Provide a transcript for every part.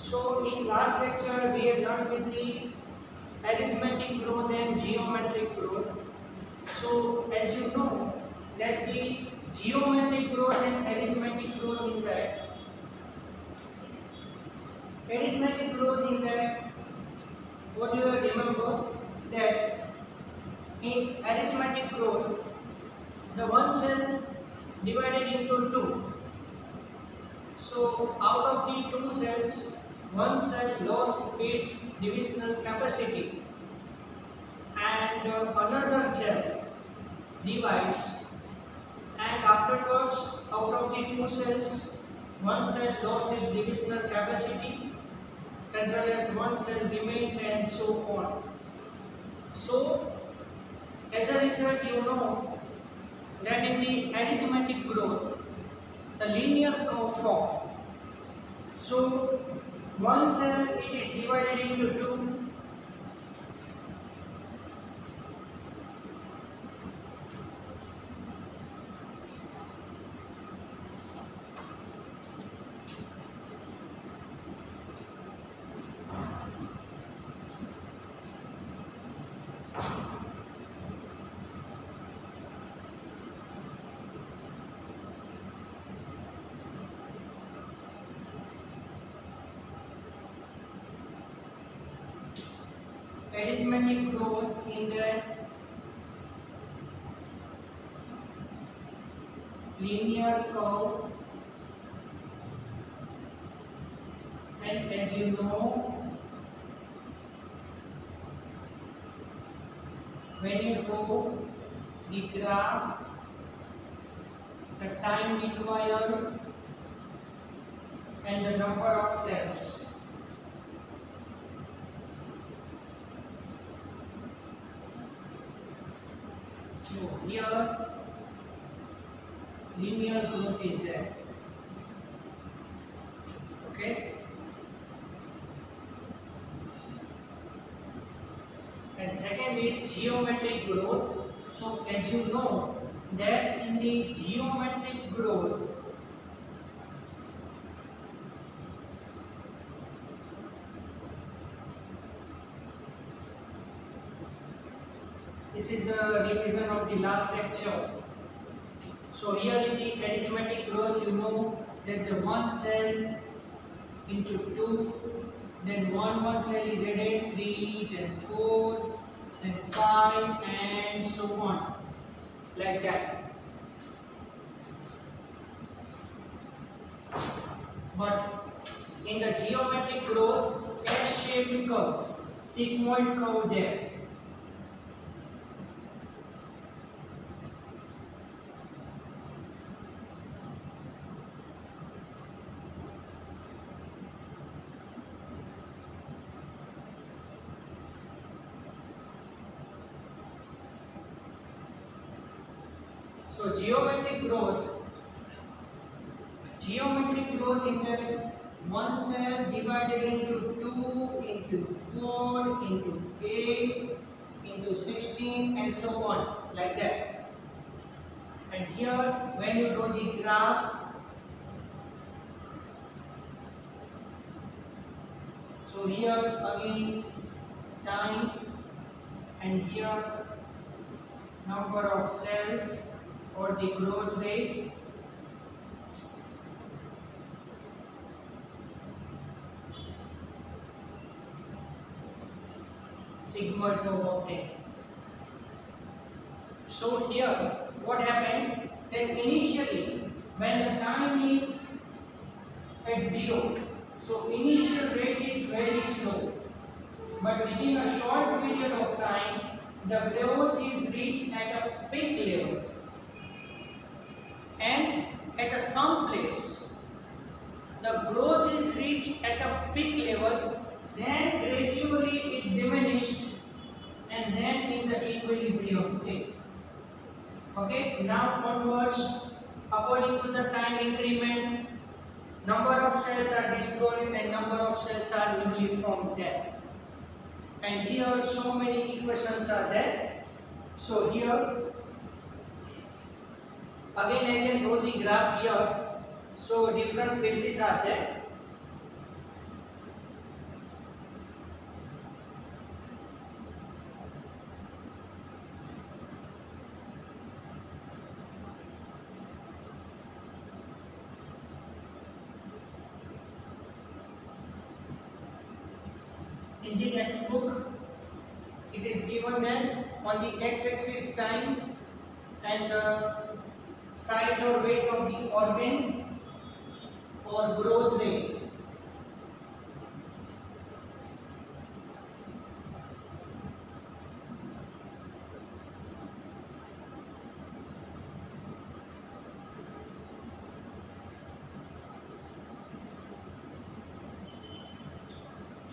So in last lecture we have learned with the arithmetic growth and geometric growth. So as you know that the geometric growth and arithmetic growth in that what do you remember that in arithmetic growth the one cell divided into two. So out of the two cells, one cell lost its divisional capacity and another cell divides, and afterwards out of the two cells, one cell lost its divisional capacity as well as one cell remains, and so on. So as a result, you know that in the arithmetic growth the linear curve form. So one cell it is divided into two. Arithmetic growth in the linear curve, and as you know, when you go the graph, the time required and the number of cells. So here linear growth is there. Okay, and second is geometric growth. So as you know that in the geometric growth this is the revision of the last lecture. So here in the arithmetic growth, you know that the one cell into two, then one cell is added, 3, then 4, then 5, and so on, like that. But in the geometric growth, S-shaped curve, sigmoid curve there. So geometric growth in that one cell divided into 2, into 4, into 8, into 16, and so on, like that. And here when you draw the graph, so here again time, and here number of cells or the growth rate. Sigmoid curve obtained. So here what happened, that initially when the time is at 0, so initial rate is very slow, but within a short period of time the growth is reached at a peak level, and at some place the growth is reached at a peak level, then gradually it diminished, and then in the equilibrium state. Okay, now onwards, according to the time increment, number of cells are destroyed and number of cells are newly formed there. And here so many equations are there. So here again I can draw the graph here. So different phases are there. in the textbook it is given that on the x-axis time and the size or weight of the organ or growth rate.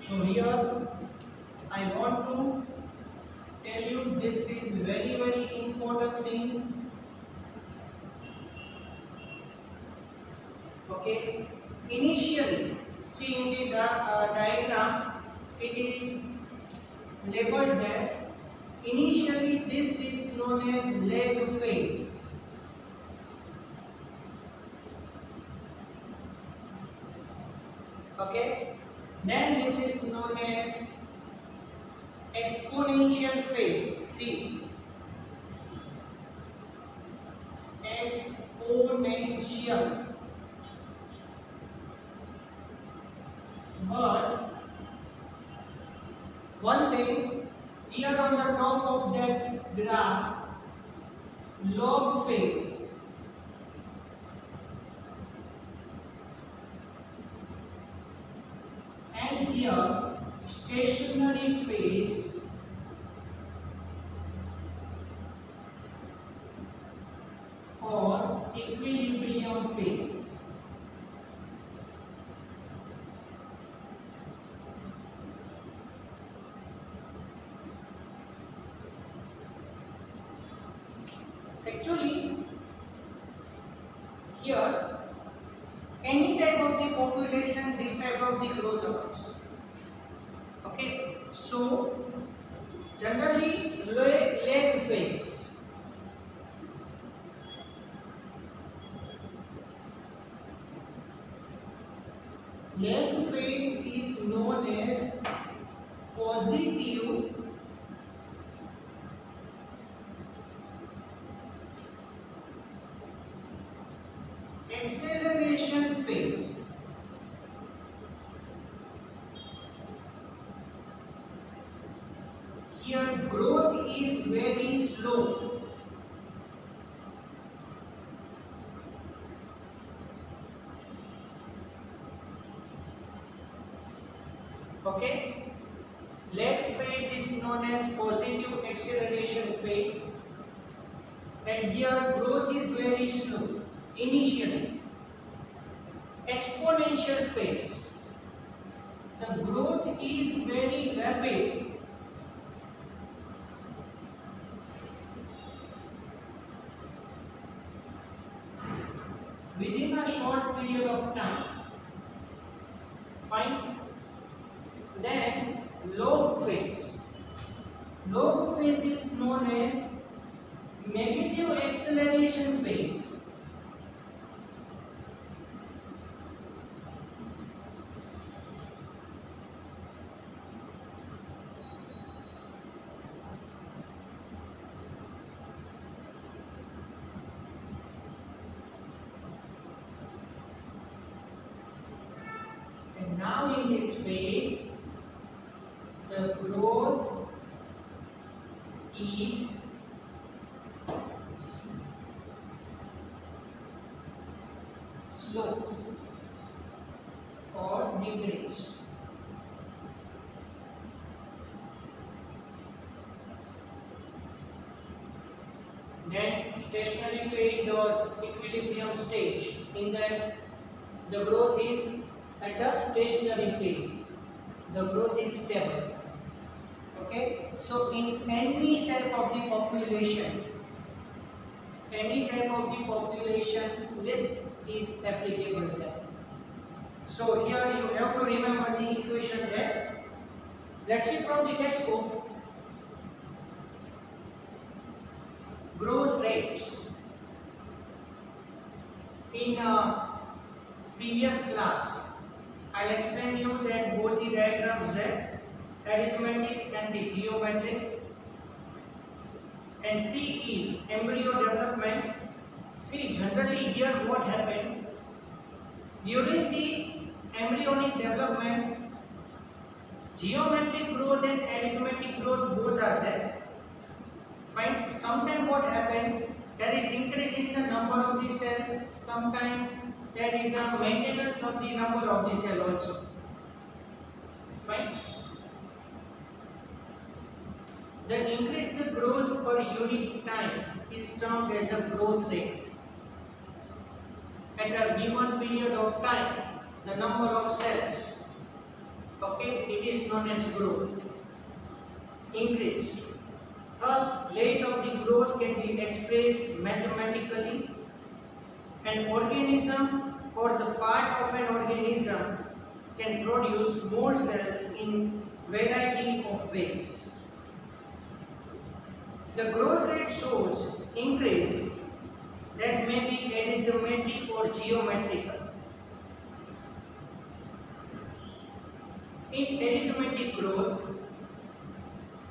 So here I want to tell you this is very important thing. Okay, initially see in the diagram it is labeled that initially this is known as lag phase. Okay, then this is known as exponential phase. See, exponential. But one thing, here on the top of that graph, log phase. And here, stationary phase. Or equilibrium phase. Actually, here any type of the population, this type of the growth occurs. Okay, so generally lag phase. Lag phase is known as positive acceleration phase. Here growth is very slow. Okay, lag phase is known as positive acceleration phase, and here growth is very slow initially. Exponential phase, the growth is very rapid. Within a short period of time. Fine. Then log phase. Log phase is known as negative acceleration phase. And now in this phase, the growth is slow or decreased. Then stationary phase or equilibrium stage, in that the growth is at the stationary phase, the growth is stable. Okay, so in any type of the population, this is applicable there. So here you have to remember the equation there. Let's see from the textbook. Growth rates. In previous class, I'll explain you that both the diagrams there, arithmetic and the geometric. And C is embryo development. See, generally here what happened during the embryonic development, Geometric growth and arithmetic growth both are there. Fine. Sometimes what happen, there is increase in the number of the cell. Sometimes there is a maintenance of the number of the cell also. Fine. The increase the growth per unit time is termed as a growth rate. At a given period of time, the number of cells, okay, it is known as growth, increased. Thus, rate of the growth can be expressed mathematically. An organism or the part of an organism can produce more cells in variety of ways. The growth rate shows increase that may be arithmetic or geometrical. In arithmetic growth,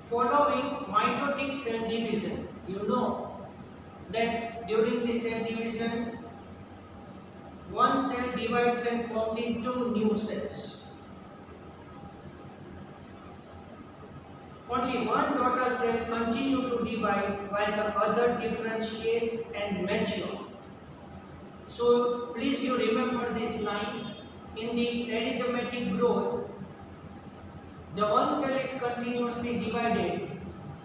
following mitotic cell division, you know that during the cell division, one cell divides and forms into new cells. Only one daughter cell continue to divide while the other differentiates and mature. So please you remember this line. In the arithmetic growth, the one cell is continuously divided.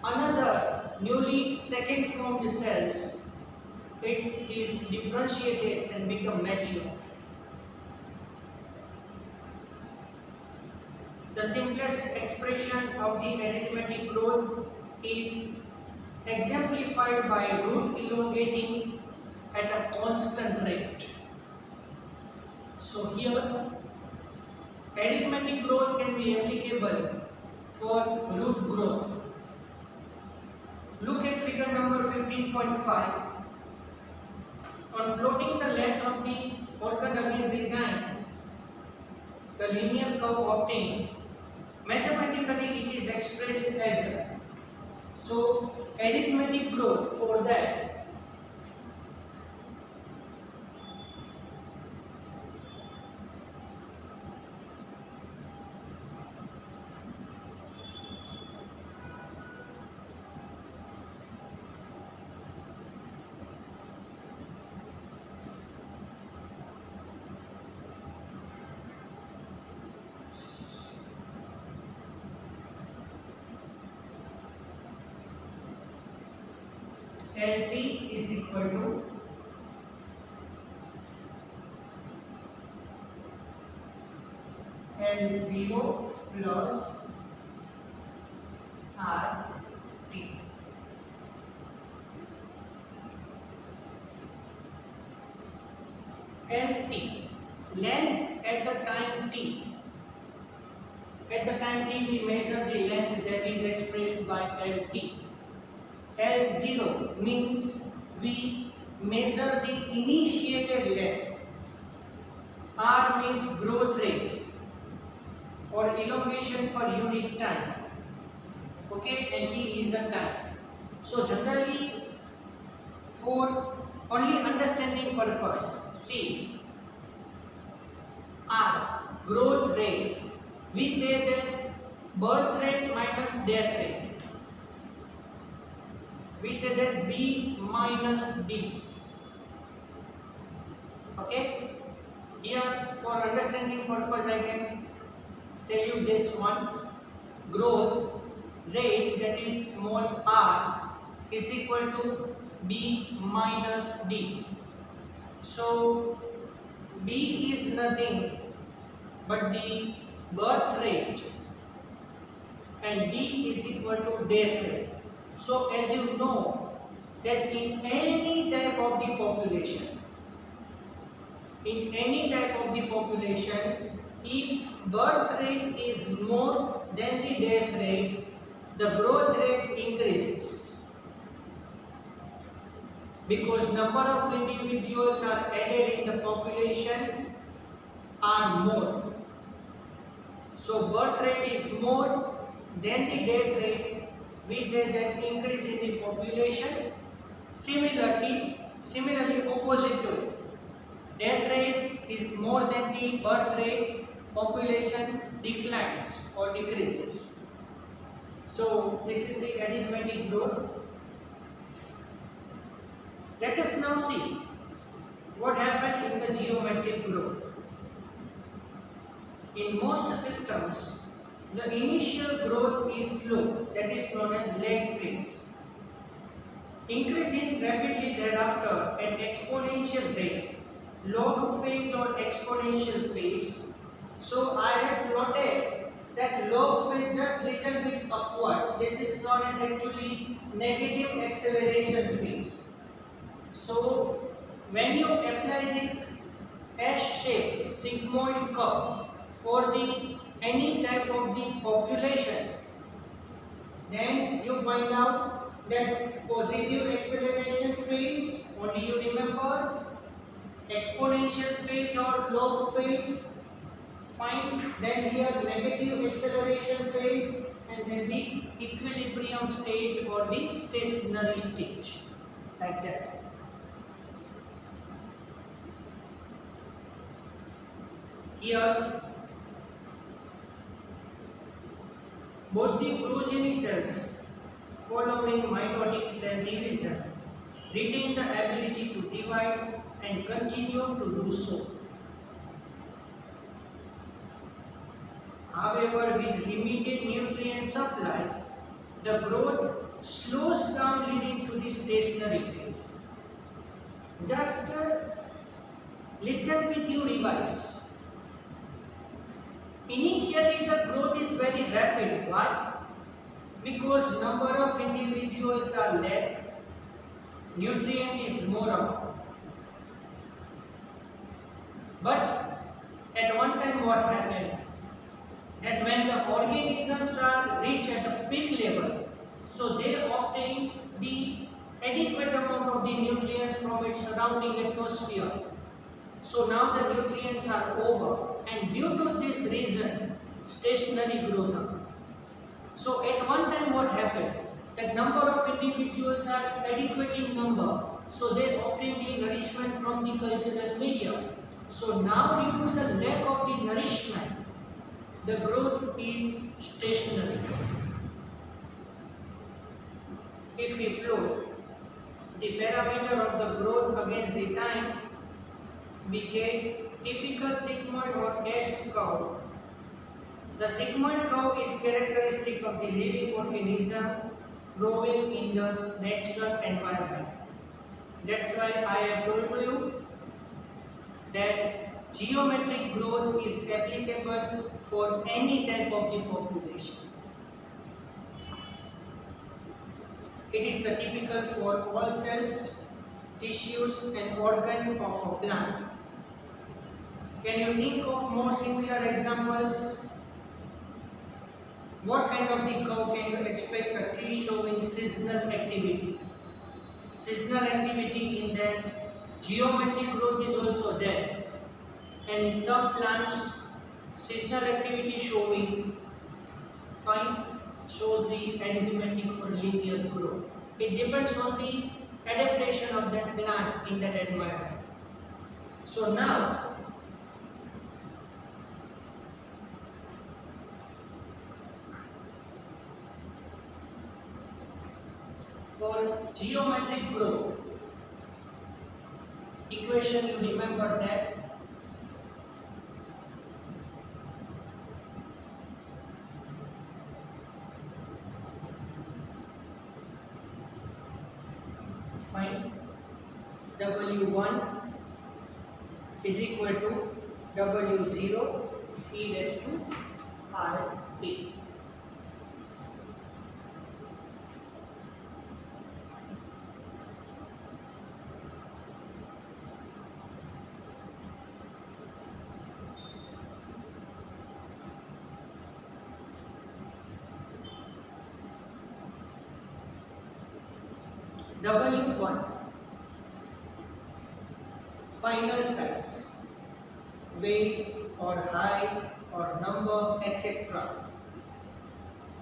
Another newly second formed cells, it is differentiated and become mature. The simplest expression of the arithmetic growth is exemplified by root elongating at a constant rate. So here, arithmetic growth can be applicable for root growth. Look at figure number 15.5. On plotting the length of the organ against the time, the linear curve obtained, mathematically it is expressed as, so arithmetic growth for that LT is equal to L0 plus RT. LT, length at the time t. At the time t we measure the length that is expressed by LT. L0 means we measure the initiated length. R means growth rate or elongation per unit time. Okay, and T is a time. So generally, for only understanding purpose, see, R, growth rate, we say that birth rate minus death rate. We say that B minus D. Okay? Here, for understanding purpose, I can tell you this one. Growth rate, that is small r, is equal to B minus D. So, B is nothing but the birth rate and D is equal to death rate. So as you know that in any type of the population, if birth rate is more than the death rate, the growth rate increases because number of individuals are added in the population are more. So birth rate is more than the death rate, we say that increase in the population. Similarly opposite to it, death rate is more than the birth rate, population declines or decreases. So this is the arithmetic growth. Let us now see what happened in the geometric growth. In most systems, the initial growth is slow, that is known as lag phase, increasing rapidly thereafter at exponential rate, log phase or exponential phase. So I have plotted that log phase just little bit upward. This is known as actually negative acceleration phase. So when you apply this S-shaped sigmoid curve for the any type of the population, then you find out that positive acceleration phase, only you remember, exponential phase or log phase, fine, then here negative acceleration phase, and then the equilibrium stage or the stationary stage, like that. Here both the progeny cells following mitotic cell division retain the ability to divide and continue to do so. However, with limited nutrient supply, the growth slows down, leading to the stationary phase. Just a little bit you revise. Initially, the growth is very rapid. Why? Because number of individuals are less, nutrient is more amount. But at one time what happened? That when the organisms are reach at a peak level, so they obtain the adequate amount of the nutrients from its surrounding atmosphere. So now the nutrients are over, and due to this reason, stationary growth occurs. So at one time what happened? That number of individuals are adequate in number, so they obtain the nourishment from the cultural media. So now due to the lack of the nourishment, the growth is stationary. If we plot the parameter of the growth against the time, we get typical sigmoid or S curve. The sigmoid curve is characteristic of the living organism growing in the natural environment. That's why I have told you that geometric growth is applicable for any type of the population. It is the typical for all cells, tissues and organs of a plant. Can you think of more similar examples? What kind of the curve can you expect a tree showing seasonal activity? Seasonal activity in that geometric growth is also there, and in some plants seasonal activity showing fine shows the arithmetic or linear growth. It depends on the adaptation of that plant in that environment. So now for geometric growth equation, you remember that fine W1 is equal to W0 e raised to RT. W1 final size, weight or height or number, etc.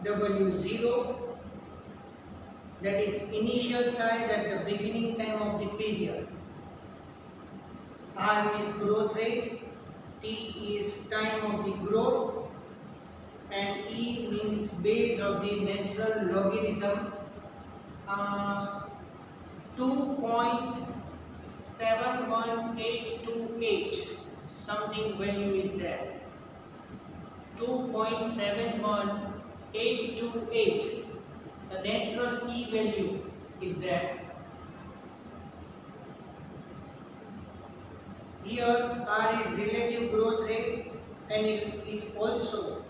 W0, that is initial size at the beginning time of the period. R is growth rate, T is time of the growth, base of the natural logarithm 2.71828, something value is there, 2.71828, the natural E value is there. Here R is relative growth rate, and it also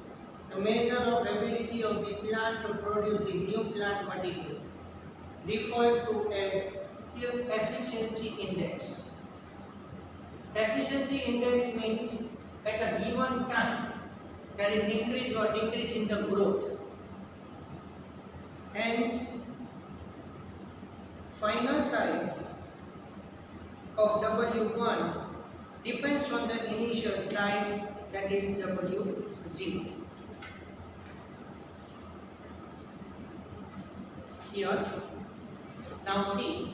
the measure of ability of the plant to produce the new plant material, referred to as efficiency index. Efficiency index means at a given time there is increase or decrease in the growth. Hence, final size of W1 depends on the initial size, that is W0. Here, now see,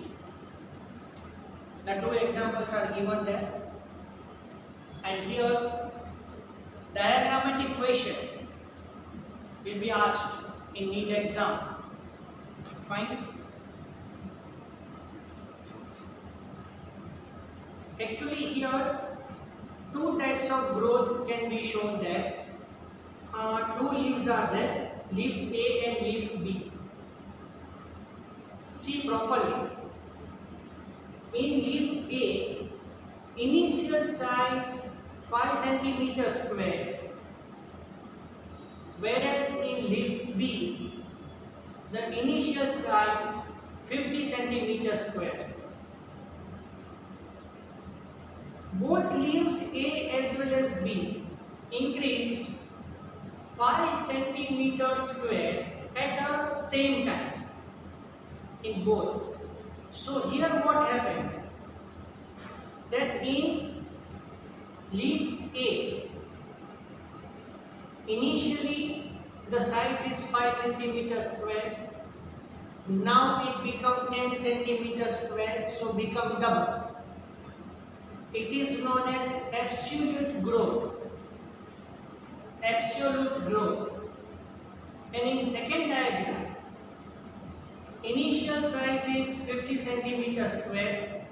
the two examples are given there, and here diagrammatic question will be asked in NEET exam. Fine. Actually here two types of growth can be shown there. Two leaves are there, leaf A and leaf B. See properly. In leaf A, initial size 5 cm square, whereas in leaf B, the initial size 50 cm square. Both leaves A as well as B increased 5 cm square at the same time in both. So here what happened, that in leaf A, initially the size is 5 cm square, now it become 10 cm square, so become double. It is known as absolute growth. Absolute growth. And in second diagram, initial size is 50 cm square,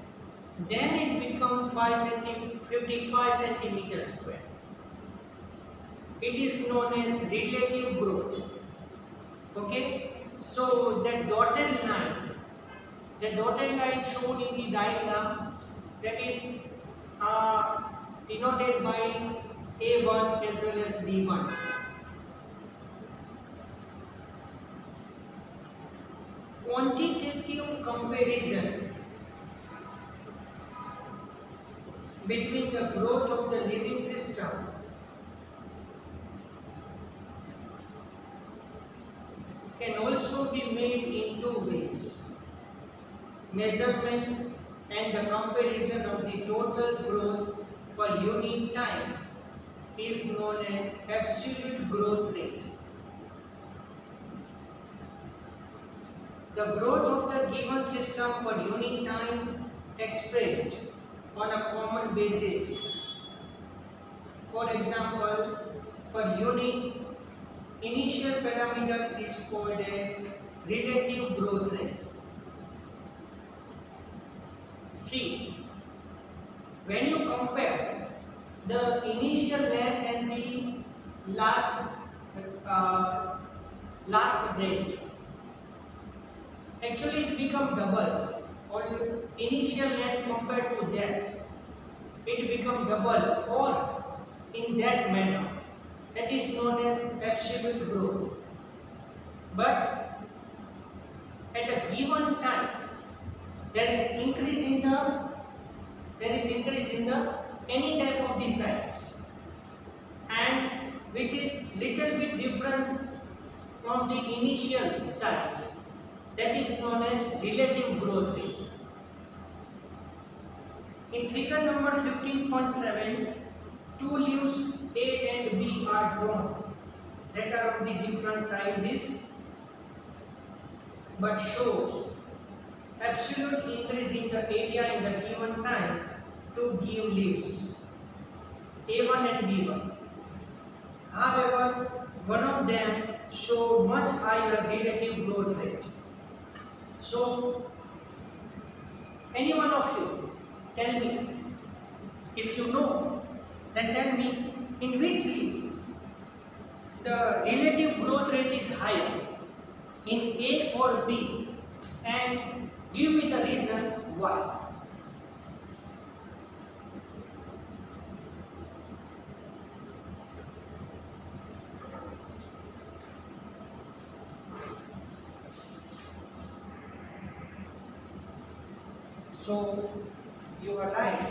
then it becomes 55 cm square. It is known as relative growth. Okay, so that dotted line shown in the diagram, that is denoted by A1 as well as B1. Quantitative comparison between the growth of the living system can also be made in two ways: measurement and the comparison of the total growth per unit time is known as absolute growth rate. The growth of the given system per unit time expressed on a common basis. For example, per unit initial parameter is called as relative growth rate. See, when you compare the initial length and the last rate, actually it become double. Or initial length compared to that, it become double or in that manner. That is known as absolute growth. But at a given time, there is increase in the any type of the size, and which is little bit difference from the initial size. That is known as relative growth rate. In figure number 15.7, two leaves A and B are drawn that are of the different sizes, but shows absolute increase in the area in the given time to give leaves A1 and B1. However, one of them show much higher relative growth rate. So, any one of you tell me, if you know, then tell me in which leaf the relative growth rate is higher, in A or B, and give me the reason why. So you are right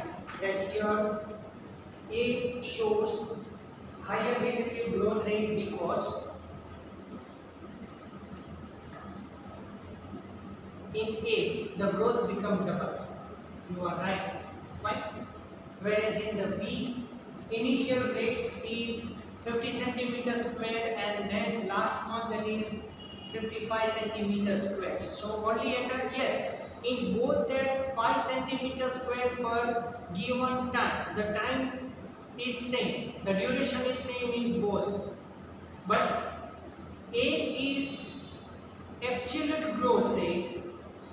that here A shows higher relative growth rate because in A the growth becomes double. You are right. Fine. Whereas in the B, initial rate is 50 centimeters square and then last one that is 55 centimeters square. So only at a, yes, in both that 5 centimeters square per given time, the time is same, the duration is same in both, but A is absolute growth rate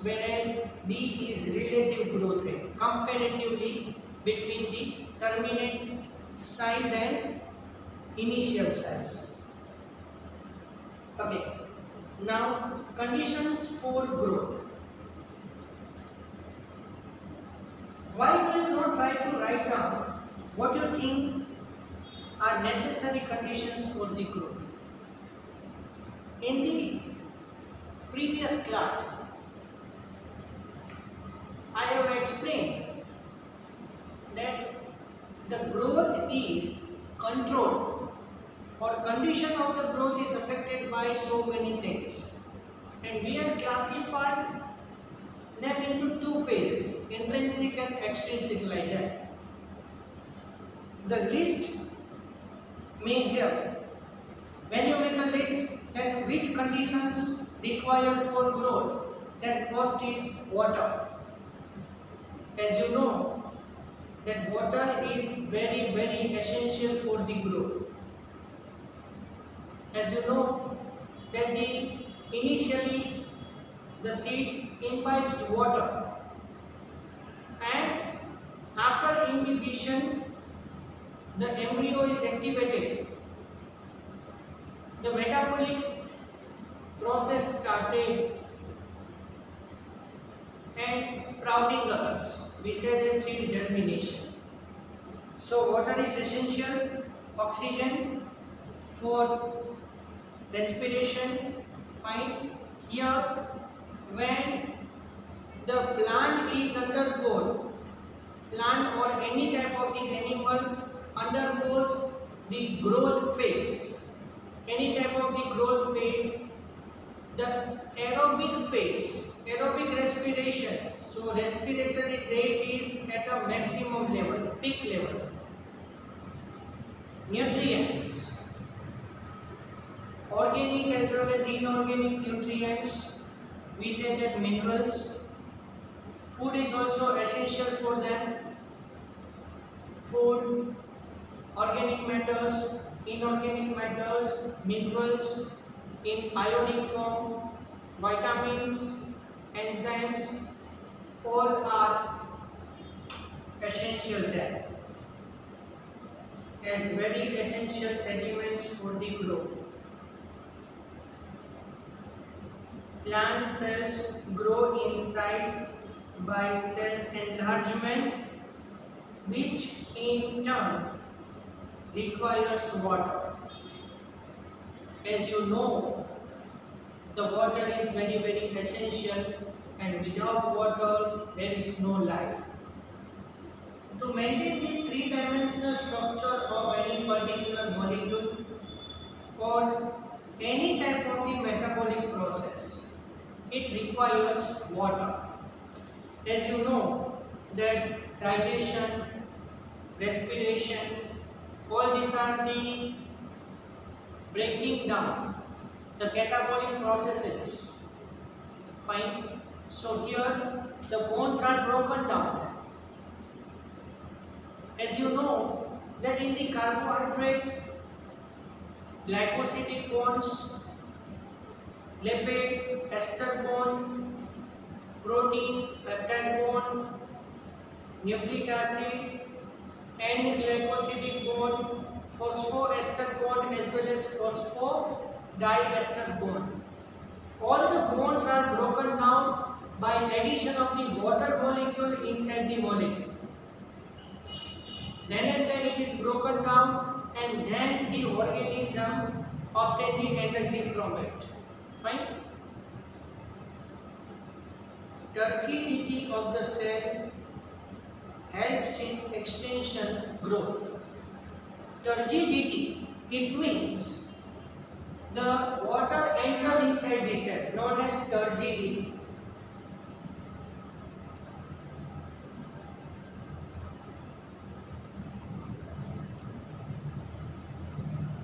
whereas B is relative growth rate comparatively between the terminate size and initial size. Okay, now conditions for growth. Why do you not try to write down what you think are necessary conditions for the growth? In the previous classes, I have explained that the growth is controlled or condition of the growth is affected by so many things, and we have classified them into two phases, intrinsic and extrinsic, like that. The list may help. When you make a list, then which conditions required for growth? Then first is water. As you know that water is very essential for the growth. As you know that initially the seed imbibes water, and after imbibition the embryo is activated, the metabolic process started and sprouting occurs. We say that seed germination. So water is essential, oxygen for respiration. Fine. Here when the plant is undergoes, plant or any type of the animal undergoes the growth phase, any type of the growth phase, the aerobic phase, aerobic respiration, so respiratory rate is at a maximum level, peak level. Nutrients, organic as well as inorganic nutrients, we say that minerals. Food is also essential for them. Food, organic matters, inorganic matters, minerals in ionic form, vitamins, enzymes, all are essential there as very essential elements for the growth. Plant cells grow in size by cell enlargement, which in turn requires water. As you know, the water is very essential, and without water there is no life. To maintain the three-dimensional structure of any particular molecule or any type of the metabolic process, it requires water. As you know that digestion, respiration, all these are the breaking down, the catabolic processes. Fine. So here the bones are broken down. As you know that in the carbohydrate glycosidic bonds, lipid, ester bond, protein, peptide bond, nucleic acid, and glycosidic bond, phosphoester bond as well as phosphodiester bond. All the bonds are broken down by addition of the water molecule inside the molecule. Then and then it is broken down and then the organism obtain the energy from it. Fine. Turgidity of the cell helps in extension growth. Turgidity, it means the water entered inside the cell, known as turgidity.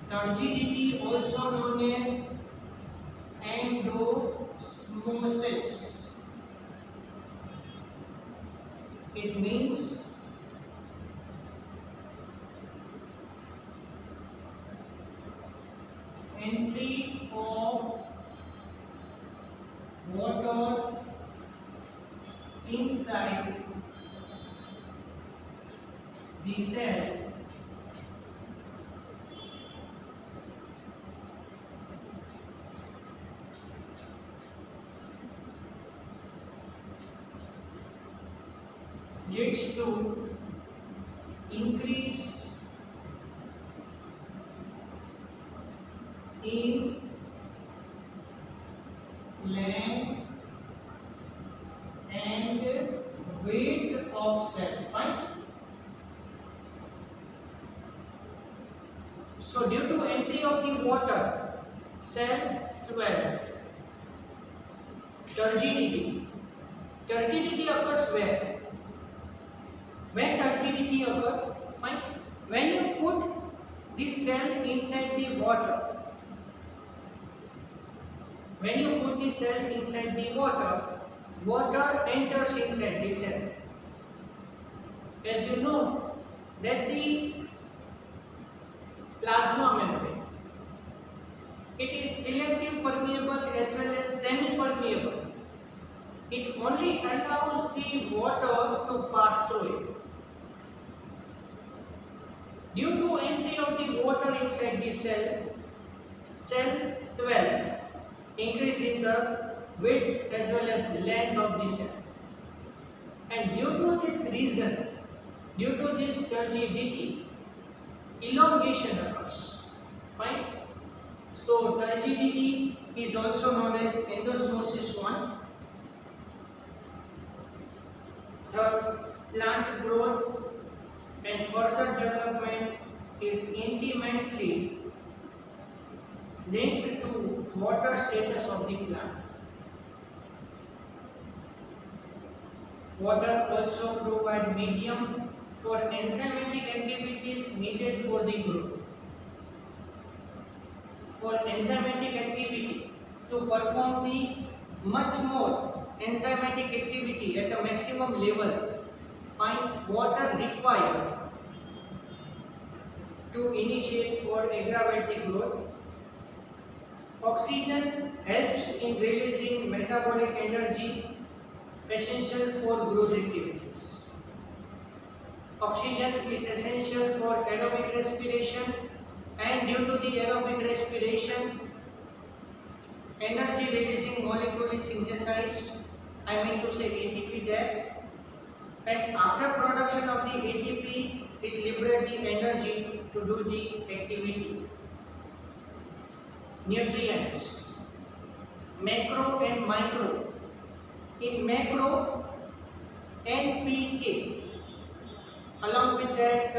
Turgidity also known as endosmosis. It means entry of water inside the cell leads to increase in length and weight of cell. Fine. So due to entry of the water, cell swells. Turgidity. Turgidity occurs where? When turgidity occurs? Fine. When you put this cell inside the water, when you put the cell inside the water, water enters inside the cell. As you know that the plasma membrane, it is selective permeable as well as semi-permeable. It only allows the water to pass through it. Due to entry of the water inside the cell, cell swells, increasing the width as well as length of the cell. And due to this reason, due to this turgidity, elongation occurs. Fine. So turgidity is also known as endosmosis 1. Thus, plant growth and further development is intimately linked to water status of the plant. Water also provides medium for enzymatic activities needed for the growth. For enzymatic activity to perform the much more enzymatic activity at a maximum level, find water required to initiate or aggravate the growth. Oxygen helps in releasing metabolic energy essential for growth activities. Oxygen is essential for aerobic respiration, and due to the aerobic respiration, energy releasing molecule is synthesized, I mean to say ATP there, and after production of the ATP, it liberates the energy to do the activity. Nutrients, macro and micro. In macro, NPK, along with that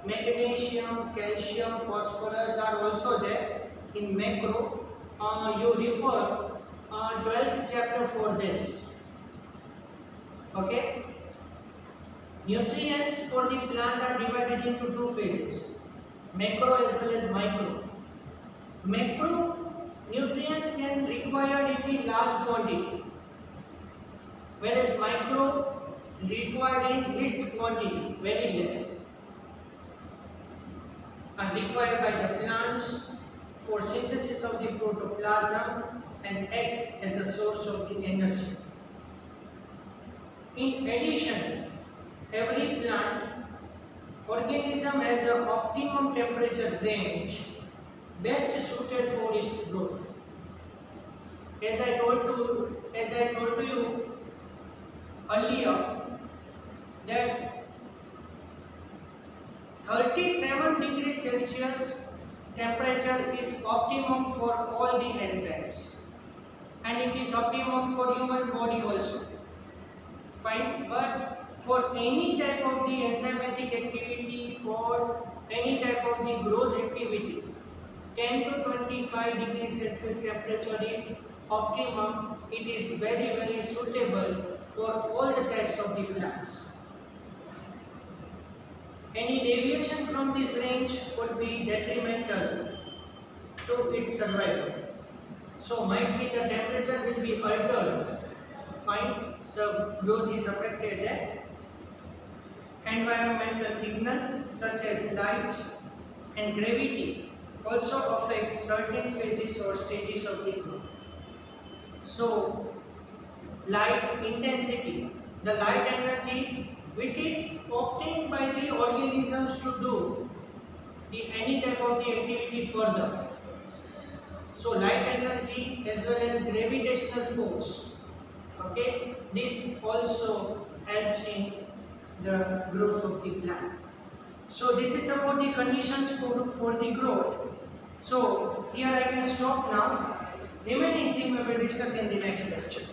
magnesium, calcium, phosphorus are also there. In macro, you refer 12th chapter for this. Okay. Nutrients for the plant are divided into two phases, macro as well as micro. Macro nutrients can required in the large quantity, whereas micro required in least quantity, very less, are required by the plants of the protoplasm and acts as a source of the energy. In addition, every plant organism has an optimum temperature range best suited for its growth. As I told to you earlier that 37 degrees Celsius temperature is optimum for all the enzymes, and it is optimum for human body also. Fine, but for any type of the enzymatic activity or any type of the growth activity, 10 to 25 degrees Celsius temperature is optimum. It is very suitable for all the types of the plants. Any deviation from this range would be detrimental to its survival. So might be the temperature will be altered. Fine, so growth is affected there. Environmental signals such as light and gravity also affect certain phases or stages of the growth. So light intensity, the light energy which is obtained by the organisms to do any type of the activity further. So light energy as well as gravitational force, okay, this also helps in the growth of the plant. So this is about the conditions for the growth. So here I can stop now. Remaining thing we will discuss in the next lecture.